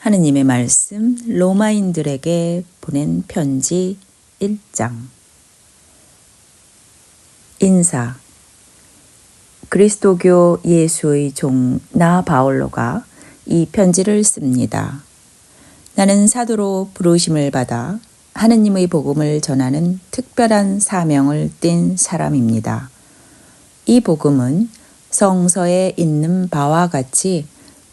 하느님의 말씀 로마인들에게 보낸 편지 1장. 인사. 그리스도교 예수의 종 나 바올로가 이 편지를 씁니다. 나는 사도로 부르심을 받아 하느님의 복음을 전하는 특별한 사명을 띈 사람입니다. 이 복음은 성서에 있는 바와 같이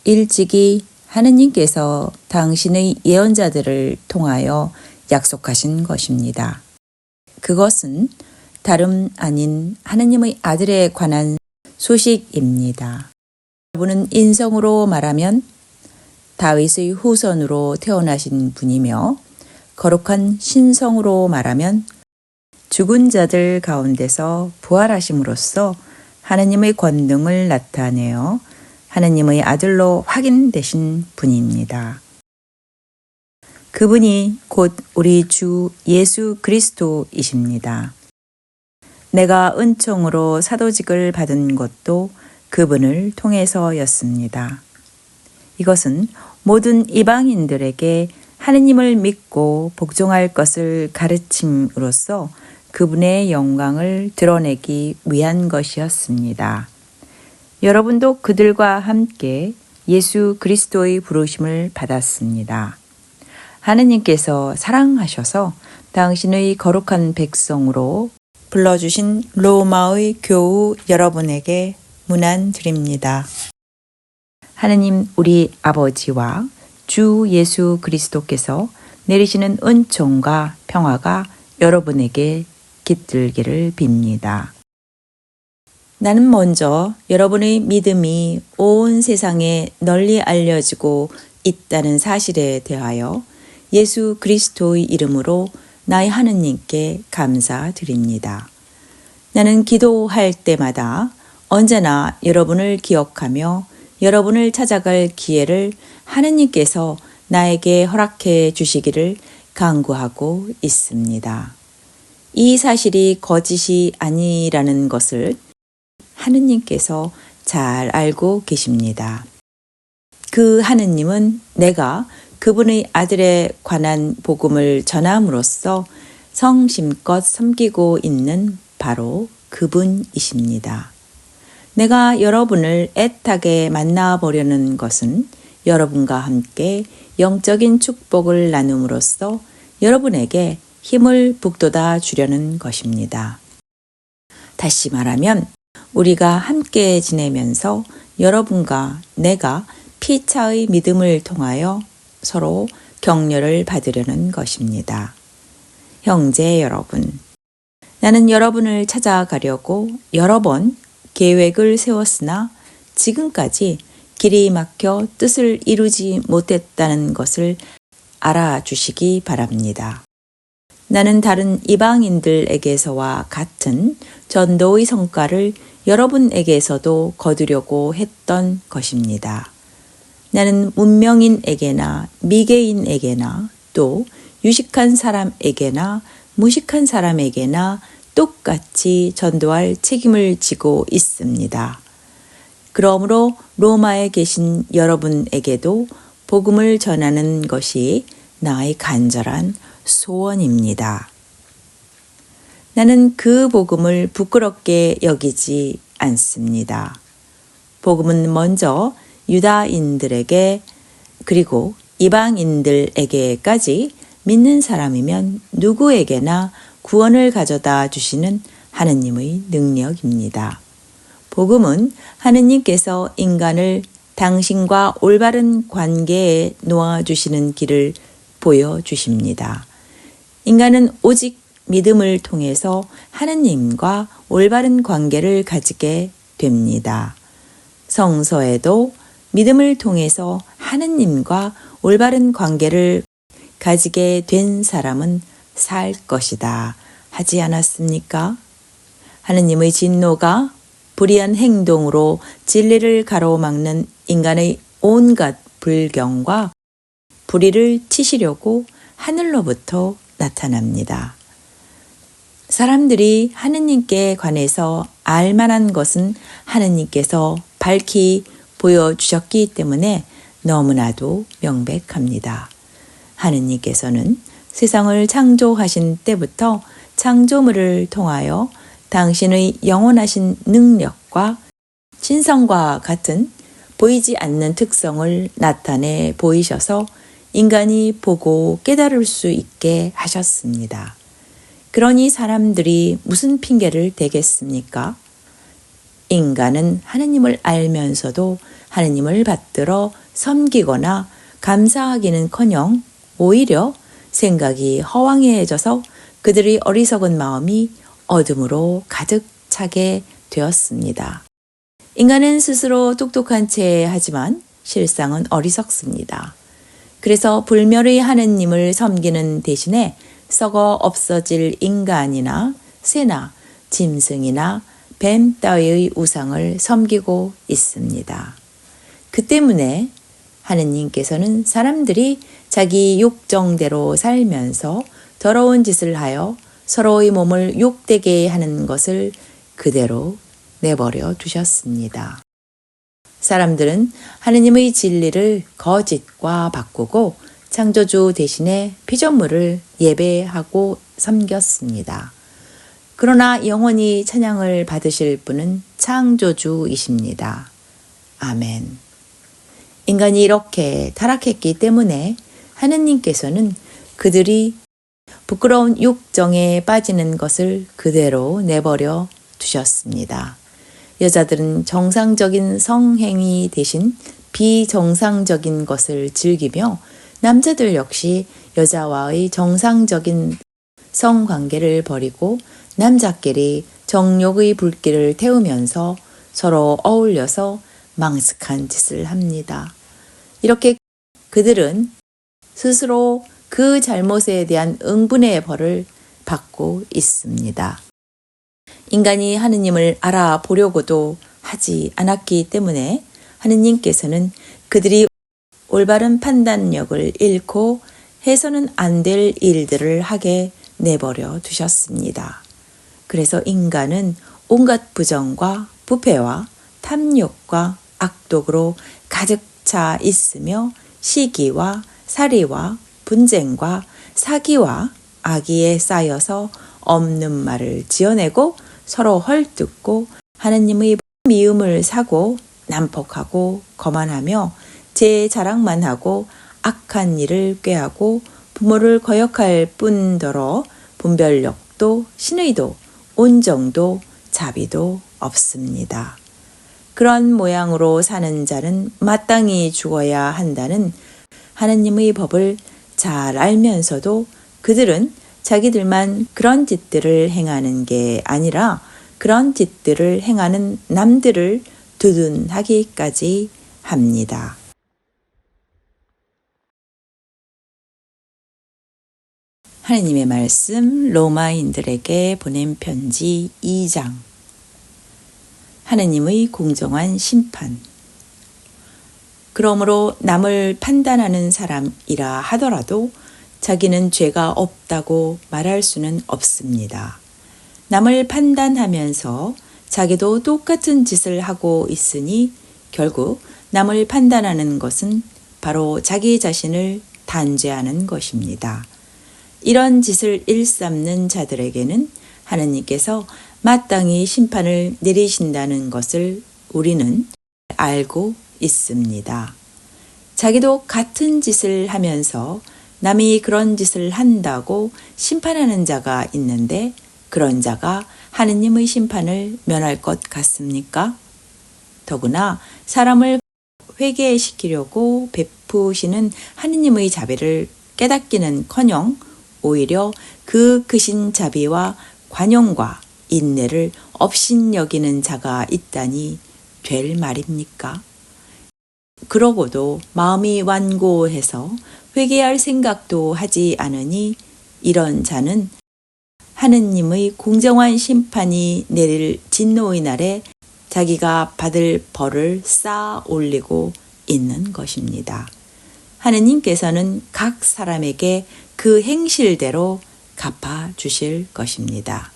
일찍이 하느님께서 당신의 예언자들을 통하여 약속하신 것입니다. 그것은 다름 아닌 하느님의 아들에 관한 소식입니다. 여러분은 인성으로 말하면 다윗의 후손으로 태어나신 분이며 거룩한 신성으로 말하면 죽은 자들 가운데서 부활하심으로써 하느님의 권능을 나타내어 하느님의 아들로 확인되신 분입니다. 그분이 곧 우리 주 예수 그리스도이십니다. 내가 은총으로 사도직을 받은 것도 그분을 통해서였습니다. 이것은 모든 이방인들에게 하느님을 믿고 복종할 것을 가르침으로써 그분의 영광을 드러내기 위한 것이었습니다. 여러분도 그들과 함께 예수 그리스도의 부르심을 받았습니다. 하느님께서 사랑하셔서 당신의 거룩한 백성으로 불러주신 로마의 교우 여러분에게 문안드립니다. 하느님 우리 아버지와 주 예수 그리스도께서 내리시는 은총과 평화가 여러분에게 깃들기를 빕니다. 나는 먼저 여러분의 믿음이 온 세상에 널리 알려지고 있다는 사실에 대하여 예수 그리스도의 이름으로 나의 하느님께 감사드립니다. 나는 기도할 때마다 언제나 여러분을 기억하며 여러분을 찾아갈 기회를 하느님께서 나에게 허락해 주시기를 간구하고 있습니다. 이 사실이 거짓이 아니라는 것을 하느님께서 잘 알고 계십니다. 그 하느님은 내가 그분의 아들에 관한 복음을 전함으로써 성심껏 섬기고 있는 바로 그분이십니다. 내가 여러분을 애타게 만나보려는 것은 여러분과 함께 영적인 축복을 나눔으로써 여러분에게 힘을 북돋아 주려는 것입니다. 다시 말하면 우리가 함께 지내면서 여러분과 내가 피차의 믿음을 통하여 서로 격려를 받으려는 것입니다. 형제 여러분, 나는 여러분을 찾아가려고 여러 번 계획을 세웠으나 지금까지 길이 막혀 뜻을 이루지 못했다는 것을 알아주시기 바랍니다. 나는 다른 이방인들에게서와 같은 전도의 성과를 여러분에게서도 거두려고 했던 것입니다. 나는 문명인에게나 미개인에게나 또 유식한 사람에게나 무식한 사람에게나 똑같이 전도할 책임을 지고 있습니다. 그러므로 로마에 계신 여러분에게도 복음을 전하는 것이 나의 간절한 소원입니다. 나는 그 복음을 부끄럽게 여기지 않습니다. 복음은 먼저 유다인들에게 그리고 이방인들에게까지 믿는 사람이면 누구에게나 구원을 가져다 주시는 하느님의 능력입니다. 복음은 하느님께서 인간을 당신과 올바른 관계에 놓아주시는 길을 보여주십니다. 인간은 오직 믿음을 통해서 하느님과 올바른 관계를 가지게 됩니다. 성서에도 믿음을 통해서 하느님과 올바른 관계를 가지게 된 사람은 살 것이다 하지 않았습니까? 하느님의 진노가 불의한 행동으로 진리를 가로막는 인간의 온갖 불경과 불의를 치시려고 하늘로부터 나타납니다. 사람들이 하느님께 관해서 알 만한 것은 하느님께서 밝히 보여주셨기 때문에 너무나도 명백합니다. 하느님께서는 세상을 창조하신 때부터 창조물을 통하여 당신의 영원하신 능력과 신성과 같은 보이지 않는 특성을 나타내 보이셔서 인간이 보고 깨달을 수 있게 하셨습니다. 그러니 사람들이 무슨 핑계를 대겠습니까? 인간은 하느님을 알면서도 하느님을 받들어 섬기거나 감사하기는커녕 오히려 생각이 허황해져서 그들의 어리석은 마음이 어둠으로 가득 차게 되었습니다. 인간은 스스로 똑똑한 채 하지만 실상은 어리석습니다. 그래서 불멸의 하느님을 섬기는 대신에 썩어 없어질 인간이나 새나 짐승이나 뱀 따위의 우상을 섬기고 있습니다. 그 때문에 하느님께서는 사람들이 자기 욕정대로 살면서 더러운 짓을 하여 서로의 몸을 욕되게 하는 것을 그대로 내버려 두셨습니다. 사람들은 하느님의 진리를 거짓과 바꾸고 창조주 대신에 피조물을 예배하고 섬겼습니다. 그러나 영원히 찬양을 받으실 분은 창조주이십니다. 아멘. 인간이 이렇게 타락했기 때문에 하느님께서는 그들이 부끄러운 욕정에 빠지는 것을 그대로 내버려 두셨습니다. 여자들은 정상적인 성행위 대신 비정상적인 것을 즐기며 남자들 역시 여자와의 정상적인 성관계를 벌이고 남자끼리 정욕의 불길을 태우면서 서로 어울려서 망측한 짓을 합니다. 이렇게 그들은 스스로 그 잘못에 대한 응분의 벌을 받고 있습니다. 인간이 하느님을 알아보려고도 하지 않았기 때문에 하느님께서는 그들이 올바른 판단력을 잃고 해서는 안 될 일들을 하게 내버려 두셨습니다. 그래서 인간은 온갖 부정과 부패와 탐욕과 악독으로 가득 차 있으며 시기와 살이와 분쟁과 사기와 악의에 쌓여서 없는 말을 지어내고 서로 헐뜯고 하느님의 미움을 사고 난폭하고 거만하며 제 자랑만 하고 악한 일을 꾀하고 부모를 거역할 뿐더러 분별력도 신의도 온정도 자비도 없습니다. 그런 모양으로 사는 자는 마땅히 죽어야 한다는 하느님의 법을 잘 알면서도 그들은 자기들만 그런 짓들을 행하는 게 아니라 그런 짓들을 행하는 남들을 두둔하기까지 합니다. 하느님의 말씀 로마인들에게 보낸 편지 2장. 하느님의 공정한 심판. 그러므로 남을 판단하는 사람이라 하더라도 자기는 죄가 없다고 말할 수는 없습니다. 남을 판단하면서 자기도 똑같은 짓을 하고 있으니 결국 남을 판단하는 것은 바로 자기 자신을 단죄하는 것입니다. 이런 짓을 일삼는 자들에게는 하느님께서 마땅히 심판을 내리신다는 것을 우리는 알고 있습니다. 자기도 같은 짓을 하면서 남이 그런 짓을 한다고 심판하는 자가 있는데 그런 자가 하느님의 심판을 면할 것 같습니까? 더구나 사람을 회개시키려고 베푸시는 하느님의 자비를 깨닫기는커녕 오히려 그 크신 자비와 관용과 인내를 업신여기는 자가 있다니 될 말입니까? 그러고도 마음이 완고해서 회개할 생각도 하지 않으니 이런 자는 하느님의 공정한 심판이 내릴 진노의 날에 자기가 받을 벌을 쌓아 올리고 있는 것입니다. 하느님께서는 각 사람에게 그 행실대로 갚아 주실 것입니다.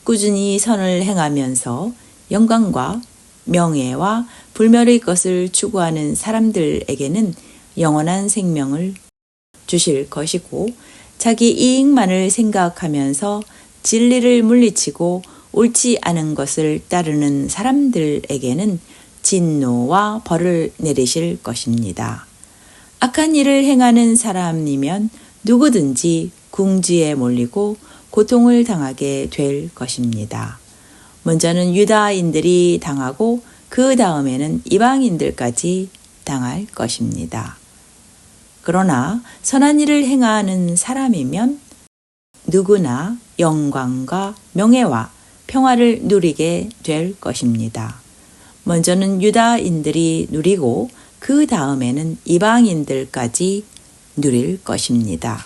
꾸준히 선을 행하면서 영광과 명예와 불멸의 것을 추구하는 사람들에게는 영원한 생명을 주실 것이고 자기 이익만을 생각하면서 진리를 물리치고 옳지 않은 것을 따르는 사람들에게는 진노와 벌을 내리실 것입니다. 악한 일을 행하는 사람이면 누구든지 궁지에 몰리고 고통을 당하게 될 것입니다. 먼저는 유다인들이 당하고 그 다음에는 이방인들까지 당할 것입니다. 그러나 선한 일을 행하는 사람이면 누구나 영광과 명예와 평화를 누리게 될 것입니다. 먼저는 유다인들이 누리고 그 다음에는 이방인들까지 누릴 것입니다.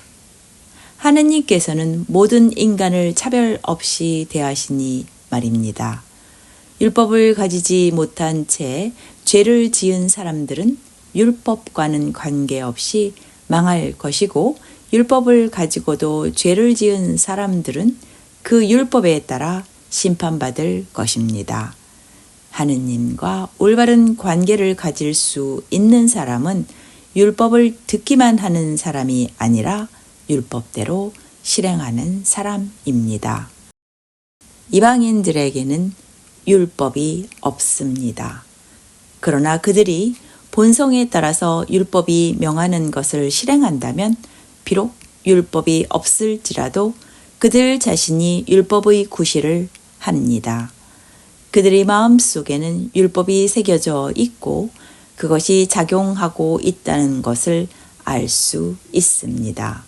하느님께서는 모든 인간을 차별 없이 대하시니 말입니다. 율법을 가지지 못한 채 죄를 지은 사람들은 율법과는 관계없이 망할 것이고 율법을 가지고도 죄를 지은 사람들은 그 율법에 따라 심판받을 것입니다. 하느님과 올바른 관계를 가질 수 있는 사람은 율법을 듣기만 하는 사람이 아니라 율법대로 실행하는 사람입니다. 이방인들에게는 율법이 없습니다. 그러나 그들이 본성에 따라서 율법이 명하는 것을 실행한다면 비록 율법이 없을지라도 그들 자신이 율법의 구실을 합니다. 그들의 마음속에는 율법이 새겨져 있고 그것이 작용하고 있다는 것을 알 수 있습니다.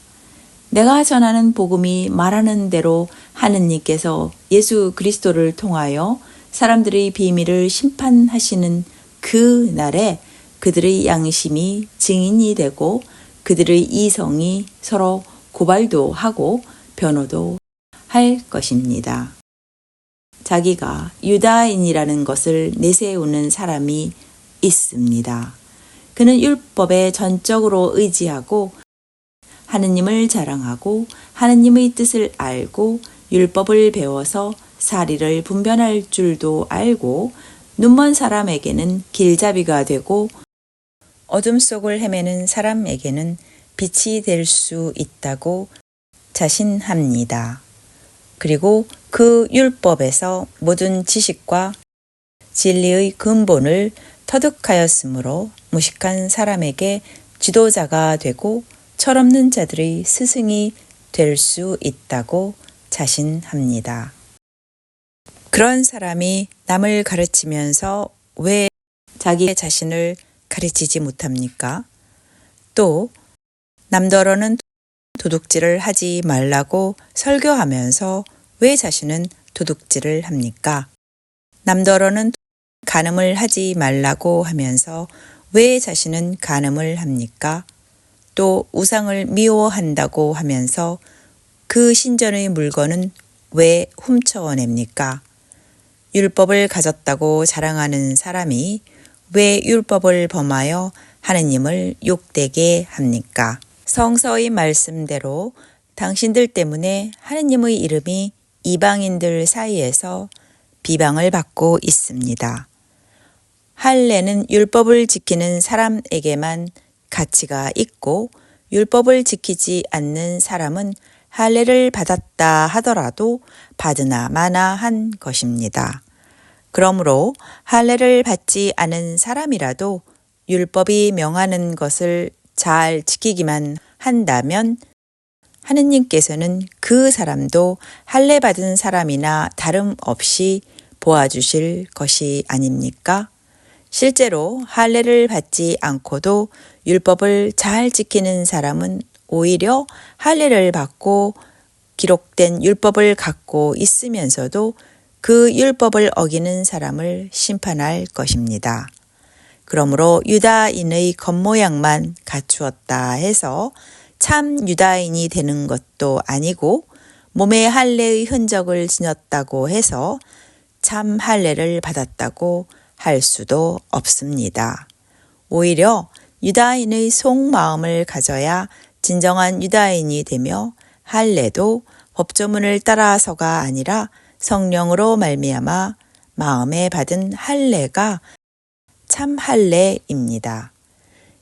내가 전하는 복음이 말하는 대로 하느님께서 예수 그리스도를 통하여 사람들의 비밀을 심판하시는 그 날에 그들의 양심이 증인이 되고 그들의 이성이 서로 고발도 하고 변호도 할 것입니다. 자기가 유다인이라는 것을 내세우는 사람이 있습니다. 그는 율법에 전적으로 의지하고 하느님을 자랑하고 하느님의 뜻을 알고 율법을 배워서 사리를 분별할 줄도 알고 눈먼 사람에게는 길잡이가 되고 어둠 속을 헤매는 사람에게는 빛이 될 수 있다고 자신합니다. 그리고 그 율법에서 모든 지식과 진리의 근본을 터득하였으므로 무식한 사람에게 지도자가 되고 철없는 자들의 스승이 될 수 있다고 자신합니다. 그런 사람이 남을 가르치면서 왜 자기 자신을 가르치지 못합니까? 또 남더러는 도둑질을 하지 말라고 설교하면서 왜 자신은 도둑질을 합니까? 남더러는 간음을 하지 말라고 하면서 왜 자신은 간음을 합니까? 또 우상을 미워한다고 하면서 그 신전의 물건은 왜 훔쳐냅니까? 율법을 가졌다고 자랑하는 사람이 왜 율법을 범하여 하느님을 욕되게 합니까? 성서의 말씀대로 당신들 때문에 하느님의 이름이 이방인들 사이에서 비방을 받고 있습니다. 할례는 율법을 지키는 사람에게만 가치가 있고 율법을 지키지 않는 사람은 할례를 받았다 하더라도 받으나 마나 한 것입니다. 그러므로 할례를 받지 않은 사람이라도 율법이 명하는 것을 잘 지키기만 한다면 하느님께서는 그 사람도 할례 받은 사람이나 다름없이 보아주실 것이 아닙니까? 실제로 할례를 받지 않고도 율법을 잘 지키는 사람은 오히려 할례를 받고 기록된 율법을 갖고 있으면서도 그 율법을 어기는 사람을 심판할 것입니다. 그러므로 유다인의 겉모양만 갖추었다 해서 참 유다인이 되는 것도 아니고 몸에 할례의 흔적을 지녔다고 해서 참 할례를 받았다고 할 수도 없습니다. 오히려 유다인의 속마음을 가져야 진정한 유다인이 되며 할례도 법조문을 따라서가 아니라 성령으로 말미암아 마음에 받은 할례가 참할례입니다.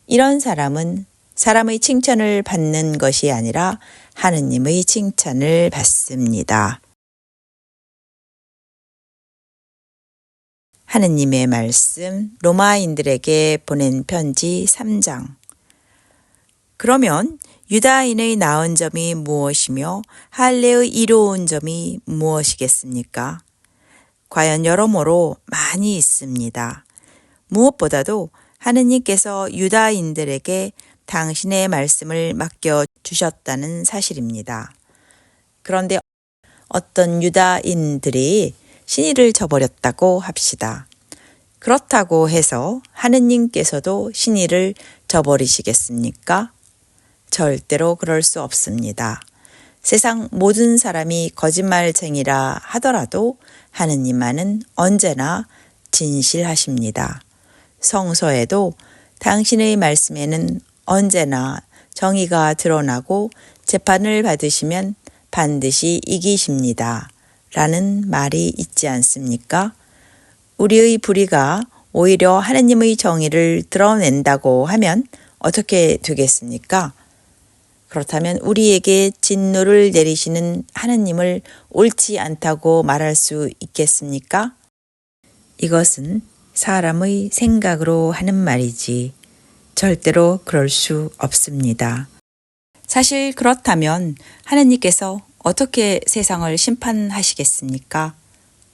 이런 사람은 사람의 칭찬을 받는 것이 아니라 하느님의 칭찬을 받습니다. 하느님의 말씀 로마인들에게 보낸 편지 3장. 그러면 유다인의 나은 점이 무엇이며 할례의 이로운 점이 무엇이겠습니까? 과연 여러모로 많이 있습니다. 무엇보다도 하느님께서 유다인들에게 당신의 말씀을 맡겨주셨다는 사실입니다. 그런데 어떤 유다인들이 신의를 저버렸다고 합시다. 그렇다고 해서 하느님께서도 신의를 저버리시겠습니까? 절대로 그럴 수 없습니다. 세상 모든 사람이 거짓말쟁이라 하더라도 하느님만은 언제나 진실하십니다. 성서에도 당신의 말씀에는 언제나 정의가 드러나고 재판을 받으시면 반드시 이기십니다. 라는 말이 있지 않습니까? 우리의 불의가 오히려 하느님의 정의를 드러낸다고 하면 어떻게 되겠습니까? 그렇다면 우리에게 진노를 내리시는 하느님을 옳지 않다고 말할 수 있겠습니까? 이것은 사람의 생각으로 하는 말이지 절대로 그럴 수 없습니다. 사실 그렇다면 하느님께서 어떻게 세상을 심판하시겠습니까?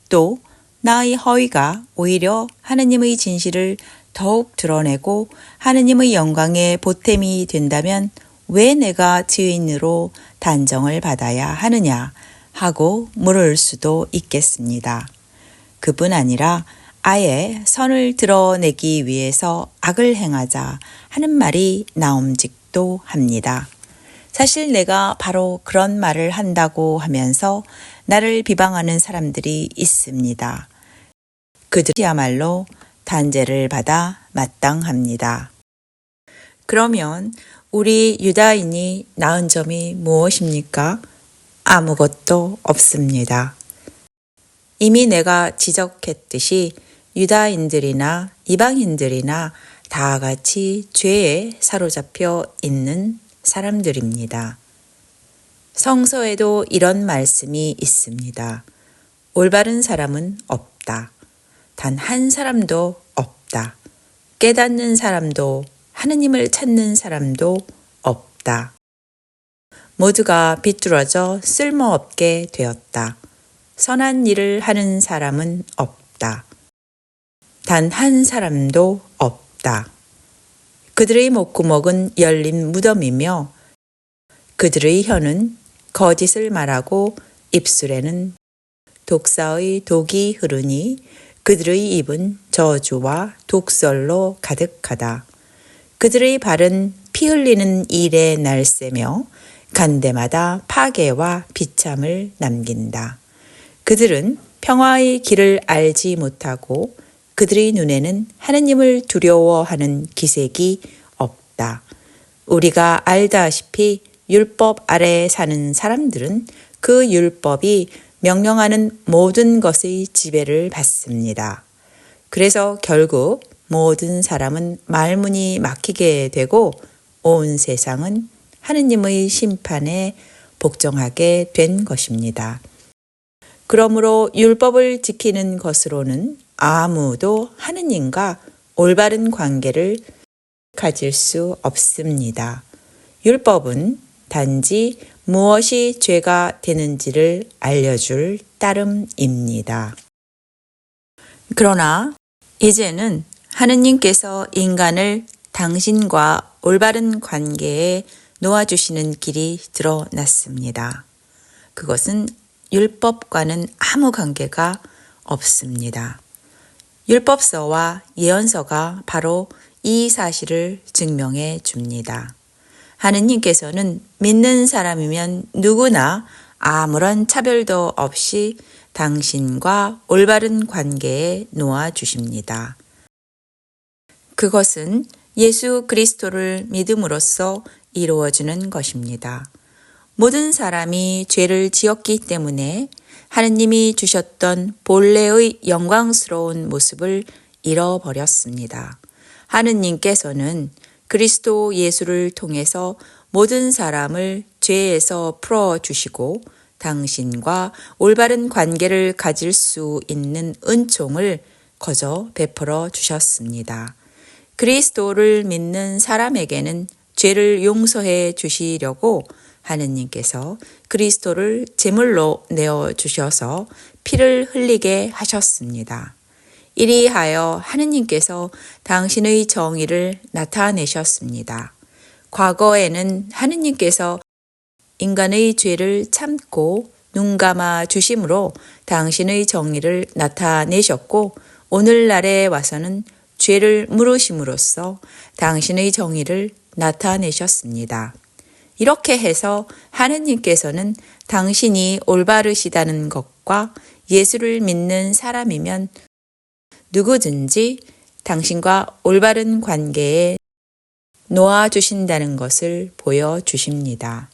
또 나의 허위가 오히려 하느님의 진실을 더욱 드러내고 하느님의 영광의 보탬이 된다면 왜 내가 죄인으로 단정을 받아야 하느냐 하고 물을 수도 있겠습니다. 그뿐 아니라 아예 선을 드러내기 위해서 악을 행하자 하는 말이 나옴직도 합니다. 사실 내가 바로 그런 말을 한다고 하면서 나를 비방하는 사람들이 있습니다. 그들이야말로 단죄를 받아 마땅합니다. 그러면 우리 유다인이 나은 점이 무엇입니까? 아무것도 없습니다. 이미 내가 지적했듯이 유다인들이나 이방인들이나 다 같이 죄에 사로잡혀 있는 사람들입니다. 성서에도 이런 말씀이 있습니다. 올바른 사람은 없다. 단 한 사람도 없다. 깨닫는 사람도 하느님을 찾는 사람도 없다. 모두가 비뚤어져 쓸모없게 되었다. 선한 일을 하는 사람은 없다. 단 한 사람도 없다. 그들의 목구멍은 열린 무덤이며 그들의 혀는 거짓을 말하고 입술에는 독사의 독이 흐르니 그들의 입은 저주와 독설로 가득하다. 그들의 발은 피 흘리는 일에 날새며 간데마다 파괴와 비참을 남긴다. 그들은 평화의 길을 알지 못하고 그들의 눈에는 하느님을 두려워하는 기색이 없다. 우리가 알다시피 율법 아래에 사는 사람들은 그 율법이 명령하는 모든 것의 지배를 받습니다. 그래서 결국 모든 사람은 말문이 막히게 되고 온 세상은 하느님의 심판에 복종하게 된 것입니다. 그러므로 율법을 지키는 것으로는 아무도 하느님과 올바른 관계를 가질 수 없습니다. 율법은 단지 무엇이 죄가 되는지를 알려줄 따름입니다. 그러나 이제는 하느님께서 인간을 당신과 올바른 관계에 놓아주시는 길이 드러났습니다. 그것은 율법과는 아무 관계가 없습니다. 율법서와 예언서가 바로 이 사실을 증명해 줍니다. 하느님께서는 믿는 사람이면 누구나 아무런 차별도 없이 당신과 올바른 관계에 놓아주십니다. 그것은 예수 그리스도를 믿음으로써 이루어지는 것입니다. 모든 사람이 죄를 지었기 때문에 하느님이 주셨던 본래의 영광스러운 모습을 잃어버렸습니다. 하느님께서는 그리스도 예수를 통해서 모든 사람을 죄에서 풀어주시고 당신과 올바른 관계를 가질 수 있는 은총을 거저 베풀어 주셨습니다. 그리스도를 믿는 사람에게는 죄를 용서해 주시려고 하느님께서 그리스도를 제물로 내어주셔서 피를 흘리게 하셨습니다. 이리하여 하느님께서 당신의 정의를 나타내셨습니다. 과거에는 하느님께서 인간의 죄를 참고 눈 감아 주심으로 당신의 정의를 나타내셨고 오늘날에 와서는 죄를 물으심으로써 당신의 정의를 나타내셨습니다. 이렇게 해서 하느님께서는 당신이 올바르시다는 것과 예수를 믿는 사람이면 누구든지 당신과 올바른 관계에 놓아주신다는 것을 보여주십니다.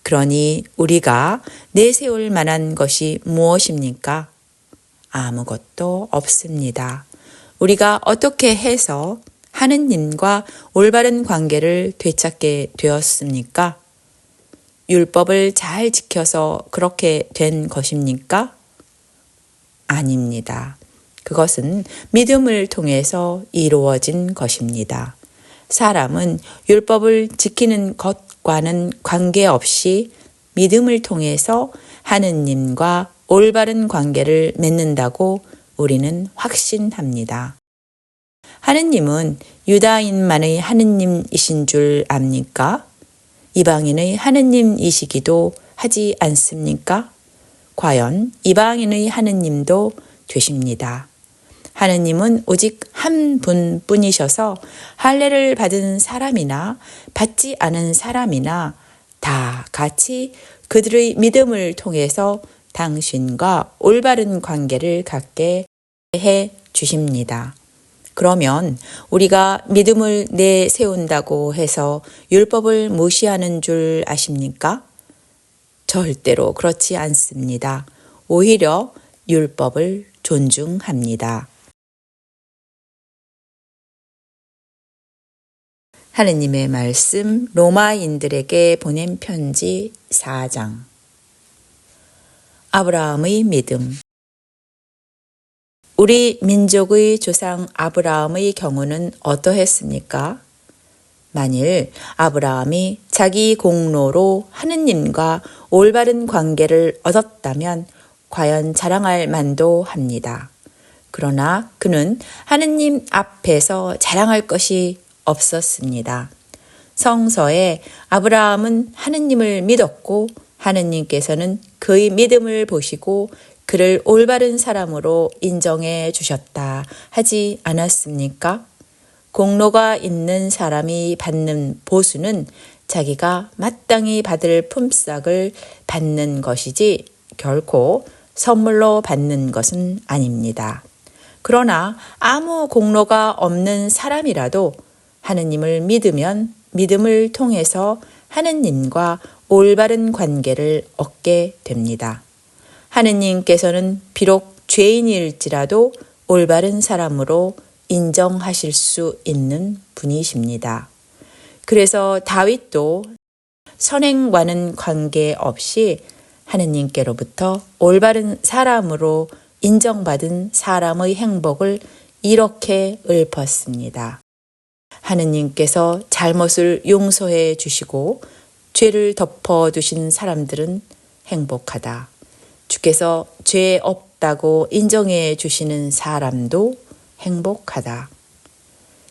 그러니 우리가 내세울 만한 것이 무엇입니까? 아무것도 없습니다. 우리가 어떻게 해서 하느님과 올바른 관계를 되찾게 되었습니까? 율법을 잘 지켜서 그렇게 된 것입니까? 아닙니다. 그것은 믿음을 통해서 이루어진 것입니다. 사람은 율법을 지키는 것과는 관계없이 믿음을 통해서 하느님과 올바른 관계를 맺는다고 우리는 확신합니다. 하느님은 유다인만의 하느님이신 줄 압니까? 이방인의 하느님이시기도 하지 않습니까? 과연 이방인의 하느님도 되십니다. 하느님은 오직 한 분뿐이셔서 할례를 받은 사람이나 받지 않은 사람이나 다 같이 그들의 믿음을 통해서 당신과 올바른 관계를 갖게 해 주십니다. 그러면 우리가 믿음을 내세운다고 해서 율법을 무시하는 줄 아십니까? 절대로 그렇지 않습니다. 오히려 율법을 존중합니다. 하느님의 말씀 로마인들에게 보낸 편지 4장. 아브라함의 믿음. 우리 민족의 조상 아브라함의 경우는 어떠했습니까? 만일 아브라함이 자기 공로로 하느님과 올바른 관계를 얻었다면 과연 자랑할 만도 합니다. 그러나 그는 하느님 앞에서 자랑할 것이 없었습니다. 성서에 아브라함은 하느님을 믿었고 하느님께서는 그의 믿음을 보시고 그를 올바른 사람으로 인정해 주셨다 하지 않았습니까? 공로가 있는 사람이 받는 보수는 자기가 마땅히 받을 품삯을 받는 것이지 결코 선물로 받는 것은 아닙니다. 그러나 아무 공로가 없는 사람이라도 하느님을 믿으면 믿음을 통해서 하느님과 올바른 관계를 얻게 됩니다. 하느님께서는 비록 죄인일지라도 올바른 사람으로 인정하실 수 있는 분이십니다. 그래서 다윗도 선행과는 관계없이 하느님께로부터 올바른 사람으로 인정받은 사람의 행복을 이렇게 읊었습니다. 하느님께서 잘못을 용서해 주시고 죄를 덮어두신 사람들은 행복하다. 주께서 죄 없다고 인정해 주시는 사람도 행복하다.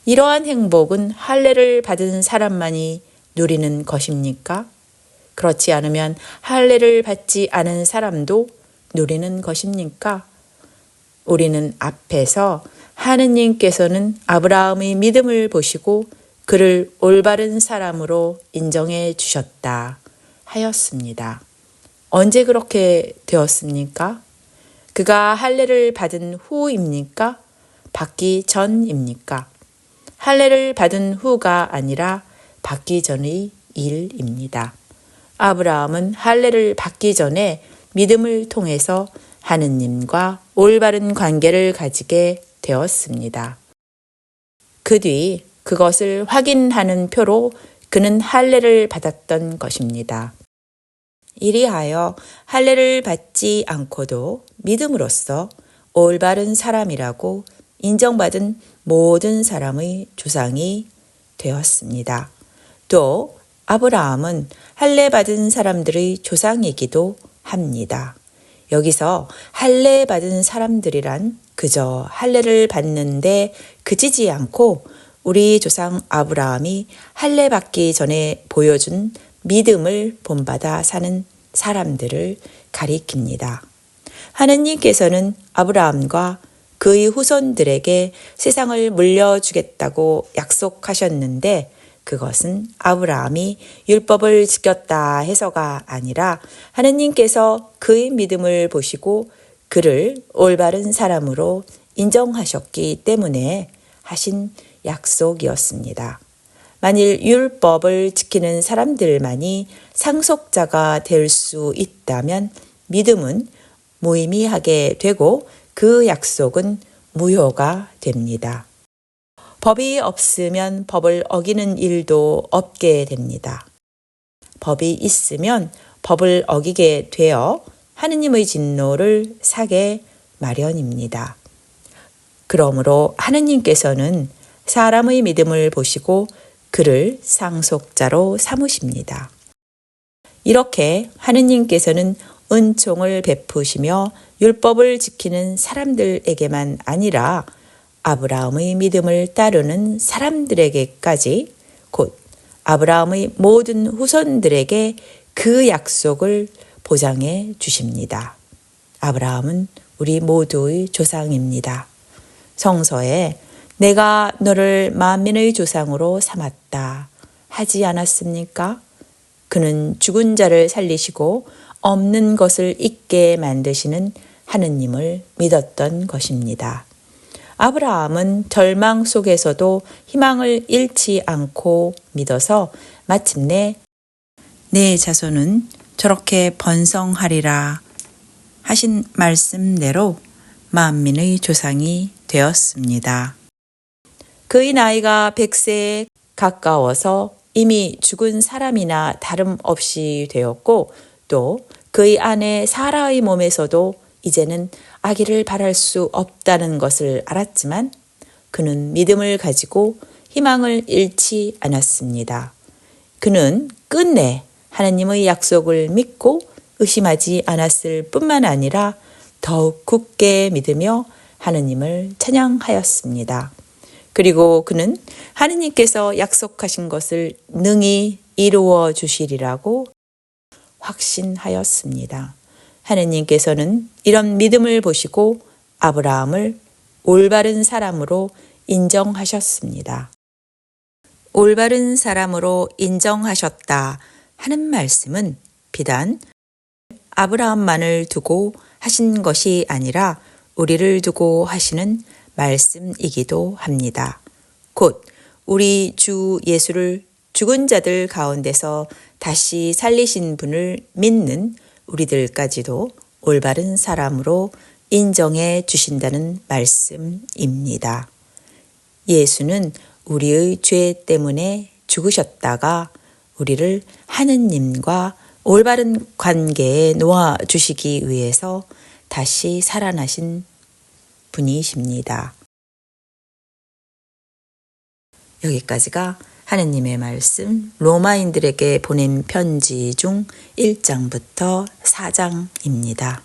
이러한 행복은 할례를 받은 사람만이 누리는 것입니까? 그렇지 않으면 할례를 받지 않은 사람도 누리는 것입니까? 우리는 앞에서 하느님께서는 아브라함의 믿음을 보시고 그를 올바른 사람으로 인정해 주셨다 하였습니다. 언제 그렇게 되었습니까? 그가 할례를 받은 후입니까? 받기 전입니까? 할례를 받은 후가 아니라 받기 전의 일입니다. 아브라함은 할례를 받기 전에 믿음을 통해서 하느님과 올바른 관계를 가지게 되었습니다. 그 뒤 그것을 확인하는 표로 그는 할례를 받았던 것입니다. 이리하여 할례를 받지 않고도 믿음으로써 올바른 사람이라고 인정받은 모든 사람의 조상이 되었습니다. 또 아브라함은 할례 받은 사람들의 조상이기도 합니다. 여기서 할례 받은 사람들이란 그저 할례를 받는데 그치지 않고 우리 조상 아브라함이 할례 받기 전에 보여준 믿음을 본받아 사는 사람들을 가리킵니다. 하느님께서는 아브라함과 그의 후손들에게 세상을 물려주겠다고 약속하셨는데 그것은 아브라함이 율법을 지켰다 해서가 아니라 하느님께서 그의 믿음을 보시고 그를 올바른 사람으로 인정하셨기 때문에 하신 약속이었습니다. 만일 율법을 지키는 사람들만이 상속자가 될 수 있다면 믿음은 무의미하게 되고 그 약속은 무효가 됩니다. 법이 없으면 법을 어기는 일도 없게 됩니다. 법이 있으면 법을 어기게 되어 하느님의 진노를 사게 마련입니다. 그러므로 하느님께서는 사람의 믿음을 보시고 그를 상속자로 삼으십니다. 이렇게 하느님께서는 은총을 베푸시며 율법을 지키는 사람들에게만 아니라 아브라함의 믿음을 따르는 사람들에게까지 곧 아브라함의 모든 후손들에게 그 약속을 보장해 주십니다. 아브라함은 우리 모두의 조상입니다. 성서에 내가 너를 만민의 조상으로 삼았다 하지 않았습니까? 그는 죽은 자를 살리시고 없는 것을 있게 만드시는 하느님을 믿었던 것입니다. 아브라함은 절망 속에서도 희망을 잃지 않고 믿어서 마침내 내 자손은 저렇게 번성하리라 하신 말씀대로 만민의 조상이 되었습니다. 그의 나이가 100세에 가까워서 이미 죽은 사람이나 다름없이 되었고 또 그의 아내 사라의 몸에서도 이제는 아기를 바랄 수 없다는 것을 알았지만 그는 믿음을 가지고 희망을 잃지 않았습니다. 그는 끝내 하나님의 약속을 믿고 의심하지 않았을 뿐만 아니라 더욱 굳게 믿으며 하느님을 찬양하였습니다. 그리고 그는 하느님께서 약속하신 것을 능히 이루어 주시리라고 확신하였습니다. 하느님께서는 이런 믿음을 보시고 아브라함을 올바른 사람으로 인정하셨습니다. 올바른 사람으로 인정하셨다 하는 말씀은 비단 아브라함만을 두고 하신 것이 아니라 우리를 두고 하시는 말씀이기도 합니다. 곧 우리 주 예수를 죽은 자들 가운데서 다시 살리신 분을 믿는 우리들까지도 올바른 사람으로 인정해 주신다는 말씀입니다. 예수는 우리의 죄 때문에 죽으셨다가 우리를 하느님과 올바른 관계에 놓아 주시기 위해서 다시 살아나신 분이십니다. 여기까지가 하느님의 말씀 로마인들에게 보낸 편지 중 1장부터 4장입니다.